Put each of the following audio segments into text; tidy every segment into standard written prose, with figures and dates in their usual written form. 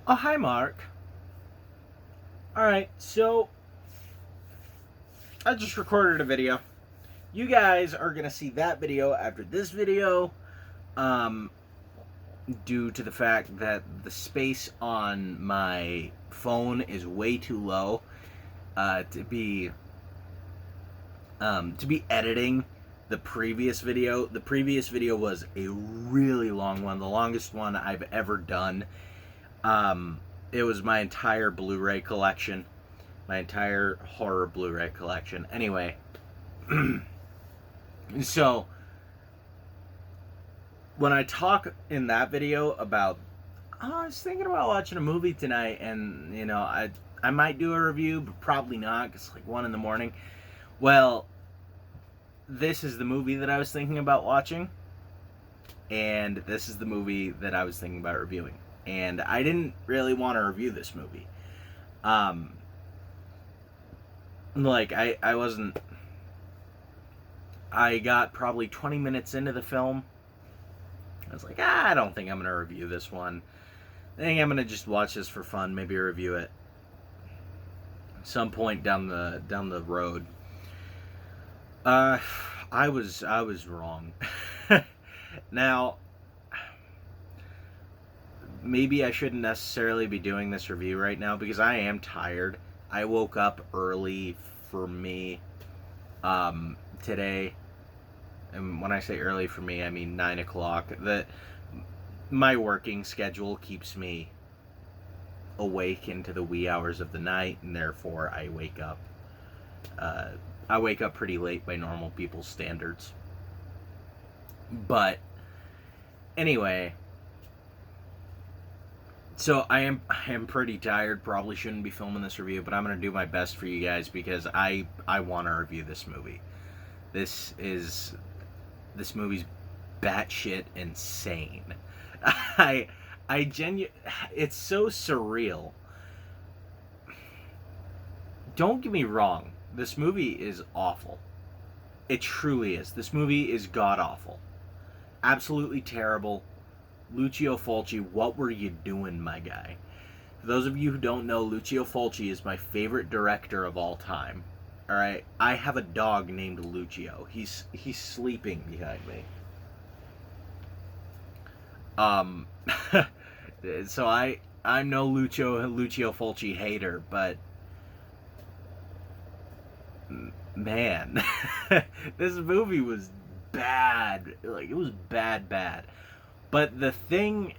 Oh, hi, Mark. Alright, so I just recorded a video. You guys are going to see that video after this video, um, due to the fact that the space on my phone is way too low to be editing the previous video. The previous video was a really long one, the longest one I've ever done. It was my entire Blu-ray collection. My entire horror Blu-ray collection. Anyway, so when I talk in that video about, oh, I was thinking about watching a movie tonight, and I might do a review, but probably not, because it's like 1 in the morning. Well, this is the movie that I was thinking about watching, and this is the movie that I was thinking about reviewing. And I didn't really want to review this movie. I wasn't. I got probably 20 minutes into the film. I was like, I don't think I'm going to review this one. I think I'm going to just watch this for fun, maybe review it some point down the road. I was wrong. Now, maybe I shouldn't necessarily be doing this review right now because I am tired. I woke up early for me today. And when I say early for me, I mean 9 o'clock. My working schedule keeps me awake into the wee hours of the night, and therefore I wake up. I wake up pretty late by normal people's standards. But anyway, so I am pretty tired. Probably shouldn't be filming this review, but I'm gonna do my best for you guys because I want to review this movie. This movie's batshit insane. It's so surreal. Don't get me wrong. This movie is awful. It truly is. This movie is god awful. Absolutely terrible. Lucio Fulci, what were you doing, my guy? For those of you who don't know, Lucio Fulci is my favorite director of all time. Alright? I have a dog named Lucio. He's sleeping behind me. So I'm no Lucio Fulci hater, but man, this movie was bad. Like, it was bad. But the thing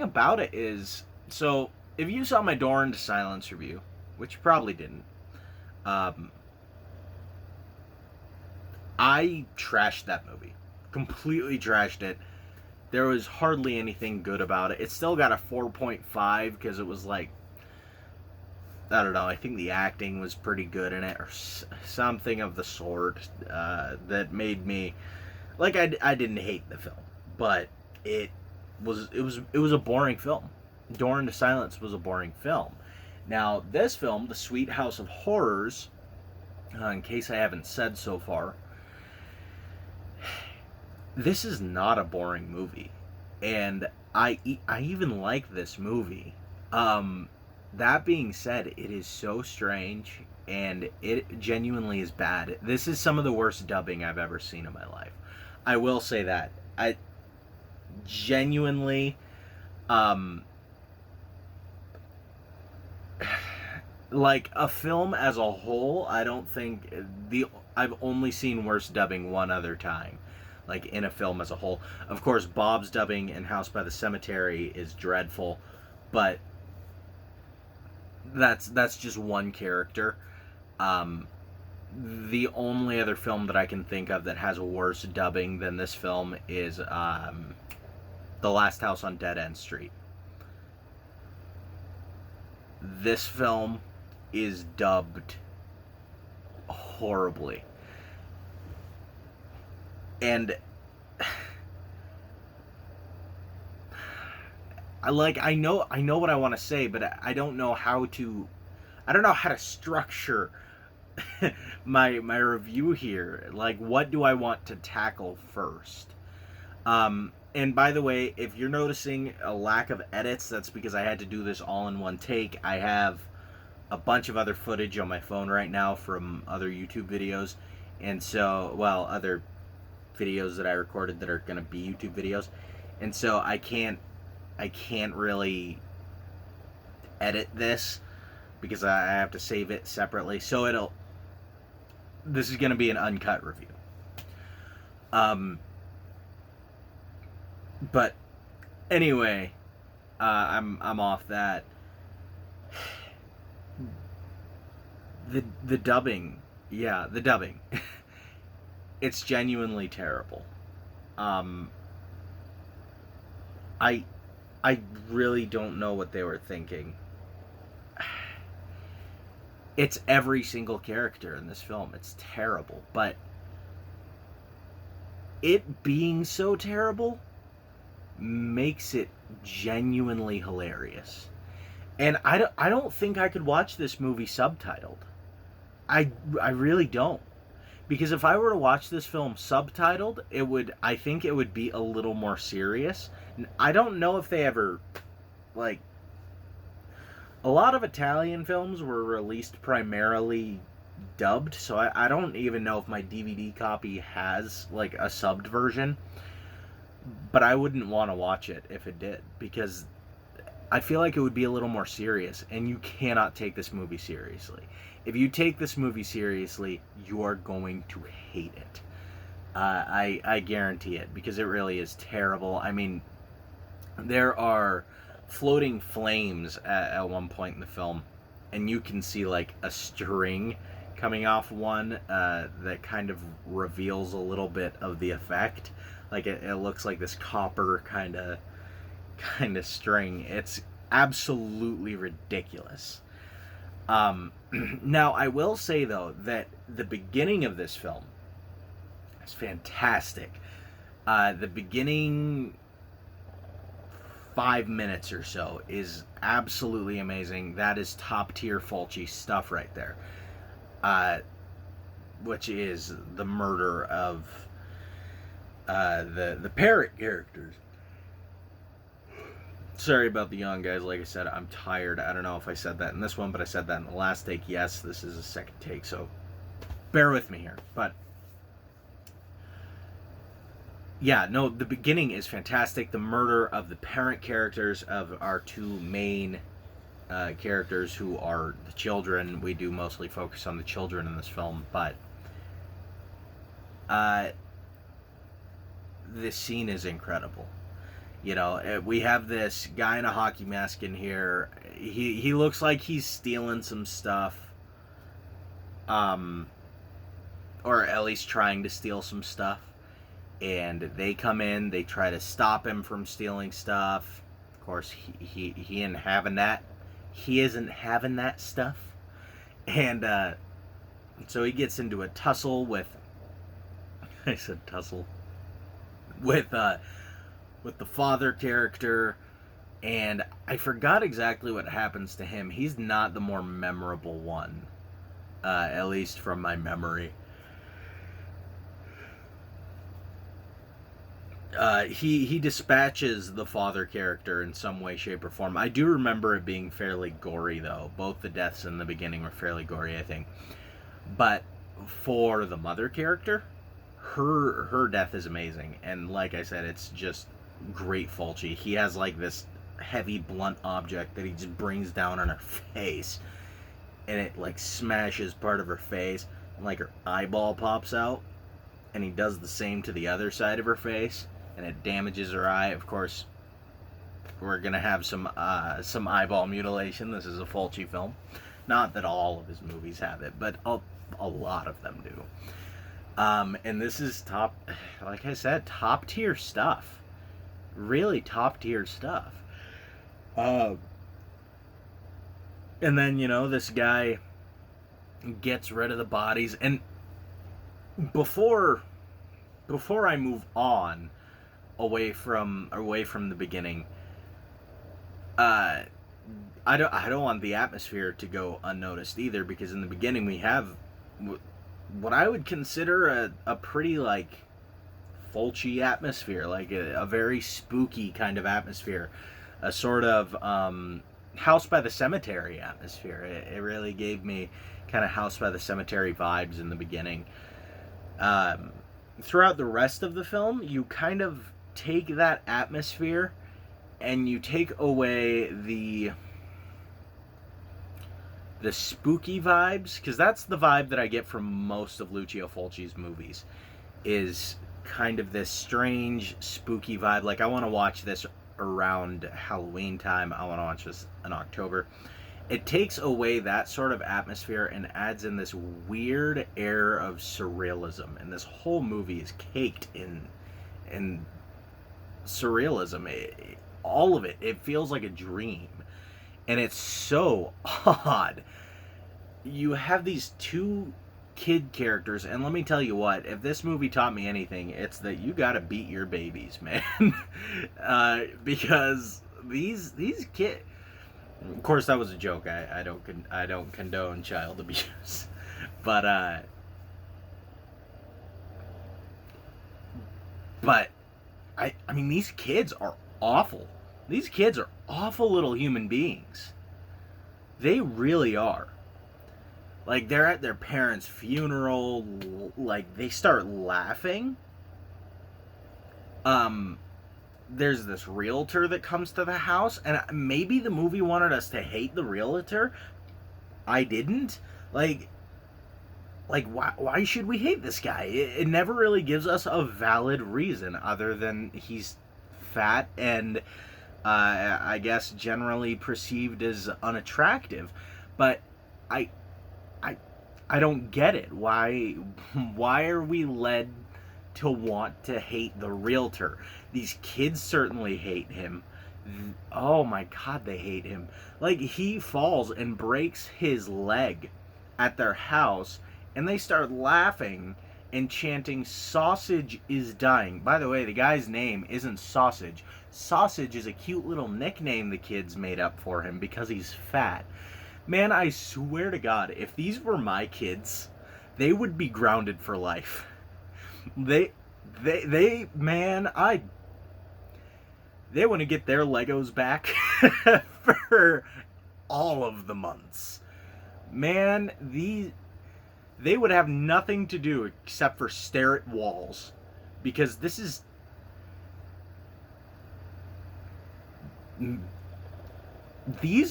about it is, so if you saw my Door into Silence review, which you probably didn't, I trashed that movie. Completely trashed it. There was hardly anything good about it. It still got a 4.5 because it was like, I don't know, I think the acting was pretty good in it or something of the sort that made me, like, I didn't hate the film, but it was a boring film. Door into Silence was a boring film. Now, this film, The Sweet House of Horrors, in case I haven't said so far, this is not a boring movie, and I even like this movie. That being said, it is so strange, and it genuinely is bad. This is some of the worst dubbing I've ever seen in my life. I will say that. I genuinely, like a film as a whole, I don't think I've only seen worse dubbing one other time. Like in a film as a whole. Of course, Bob's dubbing in House by the Cemetery is dreadful, but that's just one character. The only other film that I can think of that has worse dubbing than this film is The Last House on Dead End Street. This film is dubbed horribly. And I know what I want to say, but I don't know how to structure my review here. Like, what do I want to tackle first? And by the way, if you're noticing a lack of edits, that's because I had to do this all in one take. I have a bunch of other footage on my phone right now from other YouTube videos, and so, well, other videos that I recorded that are going to be YouTube videos, and so I can't really edit this because I have to save it separately. So this is going to be an uncut review. But anyway, I'm off that. The dubbing, yeah, the dubbing. It's genuinely terrible. I I really don't know what they were thinking. It's every single character in this film. It's terrible, but it being so terrible makes it genuinely hilarious. And I don't think I could watch this movie subtitled. I really don't. Because if I were to watch this film subtitled, I think it would be a little more serious. I don't know if they ever, like, a lot of Italian films were released primarily dubbed, so I don't even know if my DVD copy has, like, a subbed version. But I wouldn't want to watch it if it did, because I feel like it would be a little more serious, and you cannot take this movie seriously. If you take this movie seriously, you are going to hate it. I guarantee it, because it really is terrible. I mean, there are floating flames at one point in the film, and you can see like a string coming off one that kind of reveals a little bit of the effect. Like it looks like this copper kind of string. It's absolutely ridiculous. Now I will say though that the beginning of this film is fantastic. The beginning 5 minutes or so is absolutely amazing. That is top tier Fulci stuff right there. Which is the murder of the parrot characters. Sorry about the yawn, guys. Like I said, I'm tired. I don't know if I said that in this one, but I said that in the last take. Yes, this is a second take, so bear with me here. But yeah, no, the beginning is fantastic. The murder of the parent characters of our two main characters, who are the children. We do mostly focus on the children in this film, but this scene is incredible. You know, we have this guy in a hockey mask in here. He looks like he's stealing some stuff, or at least trying to steal some stuff. And they come in, they try to stop him from stealing stuff. Of course, he isn't having that. He isn't having that stuff. And so he gets into a tussle with. I said tussle. With the father character, and I forgot exactly what happens to him. He's not the more memorable one, at least from my memory. He dispatches the father character in some way, shape, or form. I do remember it being fairly gory, though. Both the deaths in the beginning were fairly gory, I think. But for the mother character, her death is amazing, and like I said, it's just great Fulci. He has like this heavy blunt object that he just brings down on her face, and it like smashes part of her face, and like her eyeball pops out, and he does the same to the other side of her face, and it damages her eye. Of course, we're gonna have some eyeball mutilation. This is a Fulci film. Not that all of his movies have it, but a lot of them do. And this is like I said, top tier stuff. Really top tier stuff. And then, you know, this guy gets rid of the bodies. And before I move on away from the beginning, I don't want the atmosphere to go unnoticed either, because in the beginning we have what I would consider a pretty like Fulci atmosphere, like a very spooky kind of atmosphere, a sort of House by the Cemetery atmosphere. It really gave me kind of House by the Cemetery vibes in the beginning. Throughout the rest of the film, you kind of take that atmosphere and you take away the spooky vibes, because that's the vibe that I get from most of Lucio Fulci's movies, is kind of this strange spooky vibe. Like, I want to watch this around Halloween time. I want to watch this in October. It takes away that sort of atmosphere and adds in this weird air of surrealism, and this whole movie is caked in surrealism. All of it, it feels like a dream, and it's so odd. You have these two kid characters, and let me tell you what, if this movie taught me anything, it's that you gotta beat your babies, man. Because these kids, of course that was a joke. I don't condone child abuse, but I mean, these kids are awful. These kids are awful little human beings. They really are. Like, they're at their parents' funeral, like, they start laughing. There's this realtor that comes to the house, and maybe the movie wanted us to hate the realtor. I didn't. Like why should we hate this guy? It never really gives us a valid reason other than he's fat and I guess generally perceived as unattractive. But I don't get it. Why are we led to want to hate the realtor? These kids certainly hate him. Oh my god, they hate him. Like, he falls and breaks his leg at their house, and they start laughing and chanting, "Sausage is dying." By the way, the guy's name isn't Sausage. Sausage is a cute little nickname the kids made up for him because he's fat. Man, I swear to God, if these were my kids, they would be grounded for life. They want to get their Legos back for all of the months. Man, they would have nothing to do except for stare at walls, because these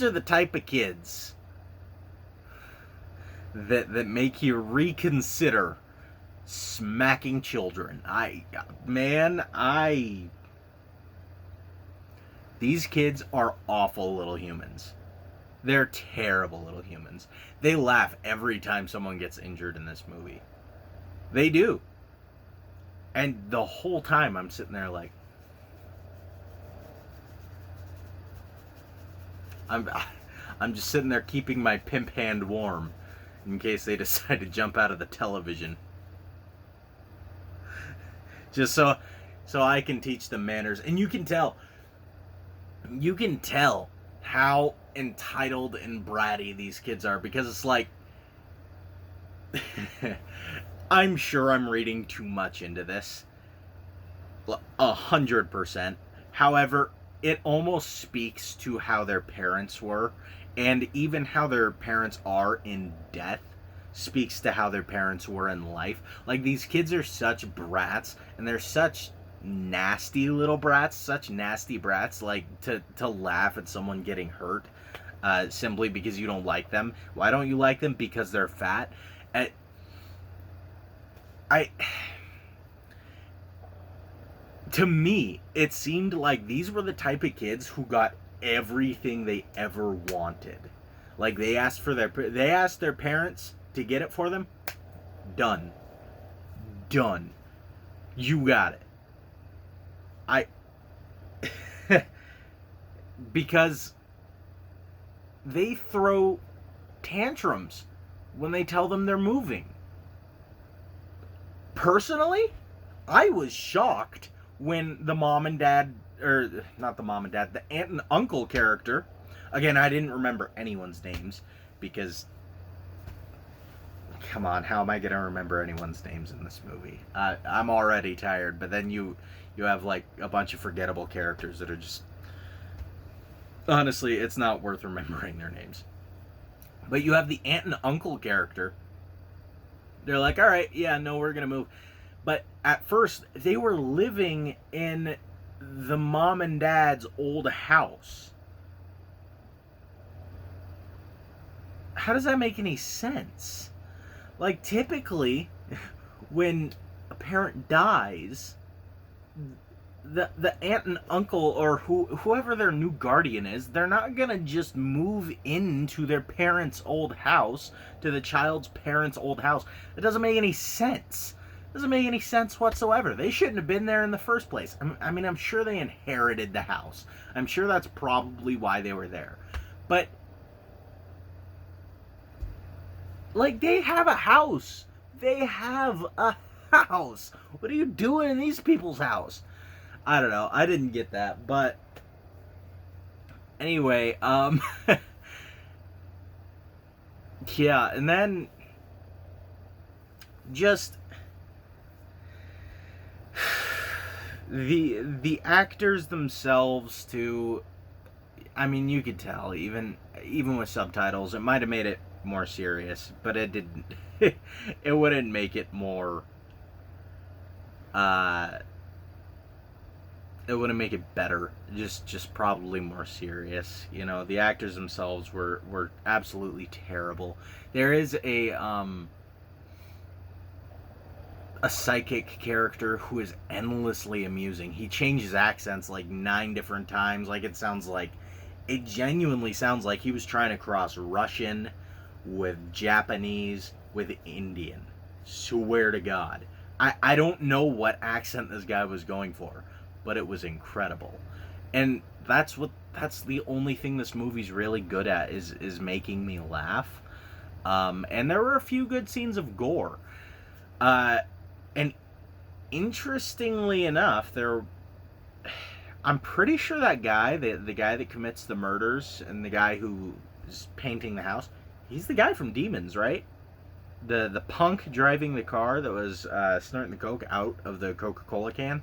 are the type of kids that make you reconsider smacking children. These kids are awful little humans. They're terrible little humans. They laugh every time someone gets injured in this movie. They do. And the whole time I'm sitting there like, I'm just sitting there keeping my pimp hand warm in case they decide to jump out of the television. Just so I can teach them manners. And you can tell how entitled and bratty these kids are, because it's like, I'm sure I'm reading too much into this. 100%. However, it almost speaks to how their parents were, and even how their parents are in death speaks to how their parents were in life. Like, these kids are such brats, and they're such nasty little brats, such nasty brats, like, to laugh at someone getting hurt simply because you don't like them. Why don't you like them? Because they're fat. To me, it seemed like these were the type of kids who got everything they ever wanted. Like, they asked their parents to get it for them. Done. You got it. Because they throw tantrums when they tell them they're moving. Personally, I was shocked when the mom and dad, or not the mom and dad, the aunt and uncle character, again, I didn't remember anyone's names because Come on, how am I gonna remember anyone's names in this movie? I'm already tired, but then you have like a bunch of forgettable characters that are just, honestly, it's not worth remembering their names. But you have the aunt and uncle character. They're like, all right, yeah, no, we're gonna move. But at first, they were living in the mom and dad's old house. How does that make any sense? Like, typically, when a parent dies, the aunt and uncle or whoever their new guardian is, they're not gonna just move into their parents' old house, to the child's parents' old house. It doesn't make any sense. It doesn't make any sense whatsoever. They shouldn't have been there in the first place. I mean, I'm sure they inherited the house. I'm sure that's probably why they were there. But, like, they have a house. They have a house. What are you doing in these people's house? I don't know. I didn't get that, but anyway, yeah, and then just the actors themselves too. I mean, you could tell even with subtitles, it might have made it more serious, but it didn't. It wouldn't make it more. It wouldn't make it better. Just probably more serious. You know, the actors themselves were absolutely terrible. There is a psychic character who is endlessly amusing. He changes accents like 9 different times. Like, it genuinely sounds like he was trying to cross Russian with Japanese with Indian. Swear to God. I don't know what accent this guy was going for, but it was incredible. And that's the only thing this movie's really good at is making me laugh. And there were a few good scenes of gore. And interestingly enough, I'm pretty sure that guy, the guy that commits the murders and the guy who is painting the house, he's the guy from Demons, right? The punk driving the car that was snorting the coke out of the Coca-Cola can.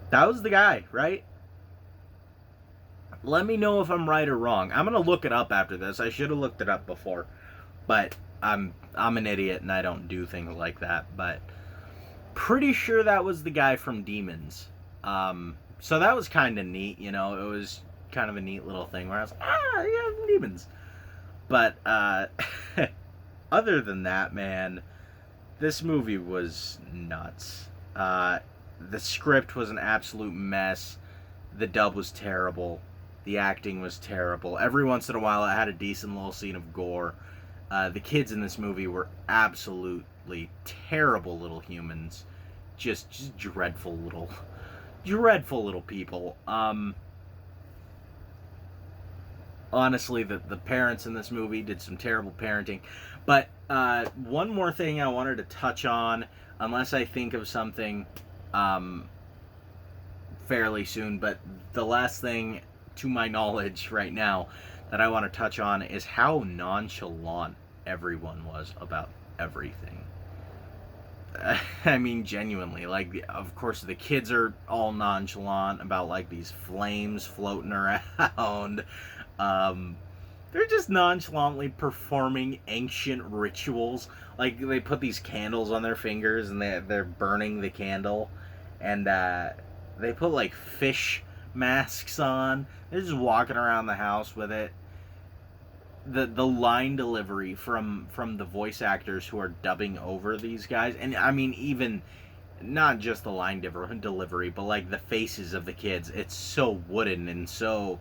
That was the guy, right? Let me know if I'm right or wrong. I'm gonna look it up after this. I should have looked it up before, but I'm an idiot and I don't do things like that. But pretty sure that was the guy from Demons. So that was kind of neat, you know. It was kind of a neat little thing where I was like, yeah, Demons. But other than that, man, this movie was nuts. The script was an absolute mess. The dub was terrible. The acting was terrible. Every once in a while, it had a decent little scene of gore. The kids in this movie were absolutely terrible little humans. Just dreadful little people. Honestly, the parents in this movie did some terrible parenting. But one more thing I wanted to touch on, unless I think of something fairly soon, but the last thing to my knowledge right now that I want to touch on is how nonchalant everyone was about everything. I mean, genuinely, like, of course, the kids are all nonchalant about, like, these flames floating around. They're just nonchalantly performing ancient rituals. Like, they put these candles on their fingers and they're burning the candle. And they put, like, fish masks on. They're just walking around the house with it. The line delivery from the voice actors who are dubbing over these guys, and I mean, even not just the line delivery, but like the faces of the kids, it's so wooden and so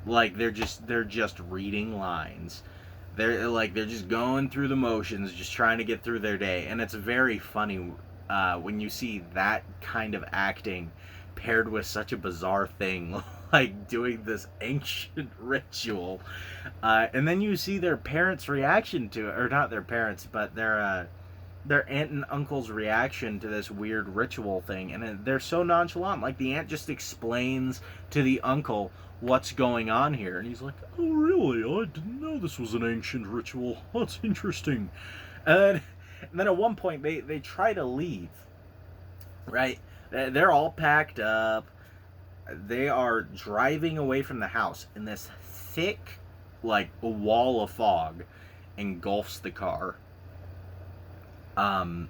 like they're just reading lines. They're just going through the motions, just trying to get through their day, and it's very funny when you see that kind of acting paired with such a bizarre thing like doing this ancient ritual, and then you see their parents' reaction to it, or not their parents, but their aunt and uncle's reaction to this weird ritual thing, and they're so nonchalant. Like, the aunt just explains to the uncle what's going on here? And he's like, oh, really? I didn't know this was an ancient ritual. That's interesting. And then at one point, they try to leave, right? They're all packed up. They are driving away from the house, and this thick, like, wall of fog engulfs the car. And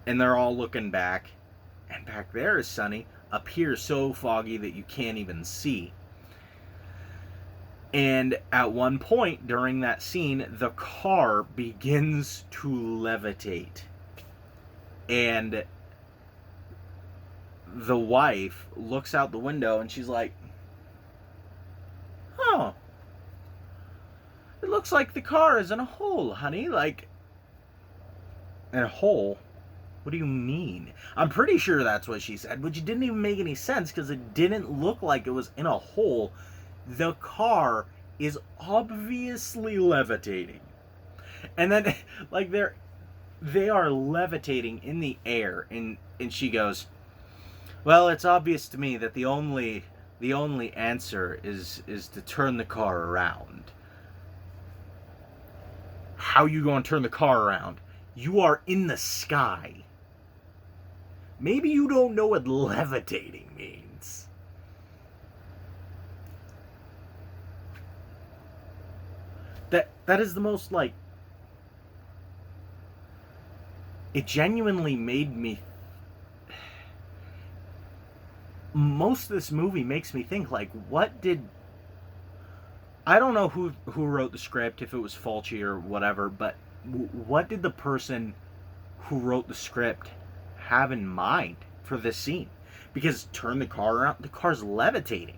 they're all looking back, and back there is sunny. Up here, so foggy that you can't even see. And at one point during that scene, the car begins to levitate. And the wife looks out the window and she's like, huh, it looks like the car is in a hole, honey. Like, in a hole? What do you mean? I'm pretty sure that's what she said, which didn't even make any sense because it didn't look like it was in a hole. The car is obviously levitating. And then, like, they are levitating in the air, and she goes, well, it's obvious to me that the only answer is to turn the car around. How you going to turn the car around? You are in the sky. Maybe you don't know what levitating means. That is the most, like, it genuinely made me, most of this movie makes me think, like, what did, I don't know who wrote the script, if it was Fulci or whatever, but what did the person who wrote the script have in mind for this scene? Because turn the car around, the car's levitating.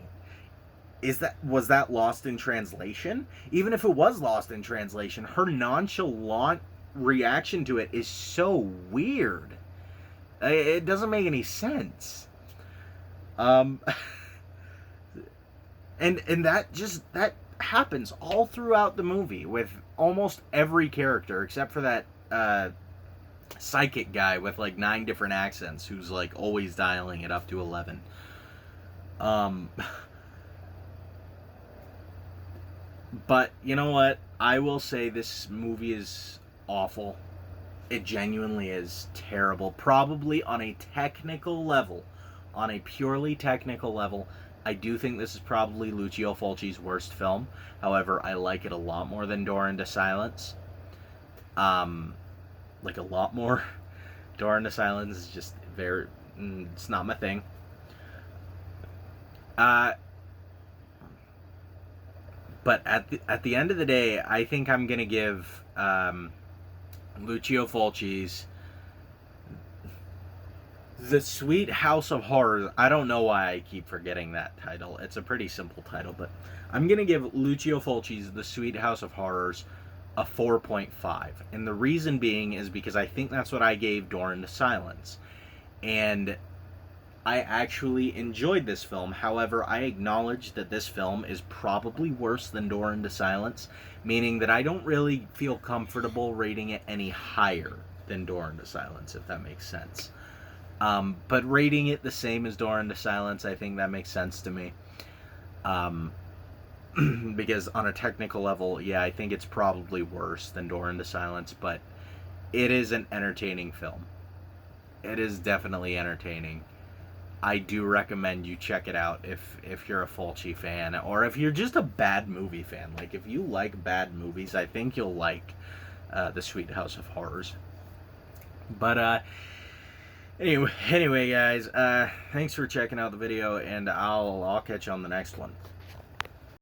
Was that lost in translation? Even if it was lost in translation, her nonchalant reaction to it is so weird. It doesn't make any sense. And that happens all throughout the movie with almost every character except for that psychic guy with like 9 different accents who's like always dialing it up to 11. But you know what? I will say this movie is awful. It genuinely is terrible. Probably on a technical level, on a purely technical level, I do think this is probably Lucio Fulci's worst film. However, I like it a lot more than Door into Silence. Like a lot more. Door into Silence is just very, it's not my thing. But at the end of the day, I think I'm gonna give Lucio Fulci's The Sweet House of Horrors. I don't know why I keep forgetting that title. It's a pretty simple title, but I'm gonna give Lucio Fulci's The Sweet House of Horrors a 4.5, and the reason being is because I think that's what I gave Door into Silence, and I actually enjoyed this film. However, I acknowledge that this film is probably worse than Door into Silence, meaning that I don't really feel comfortable rating it any higher than Door into Silence, if that makes sense. But rating it the same as Door into Silence, I think that makes sense to me. Because on a technical level, yeah, I think it's probably worse than Door into Silence, but it is an entertaining film. It is definitely entertaining. I do recommend you check it out if you're a Fulci fan, or if you're just a bad movie fan. Like, if you like bad movies, I think you'll like The Sweet House of Horrors. But anyway, guys, thanks for checking out the video, and I'll catch you on the next one.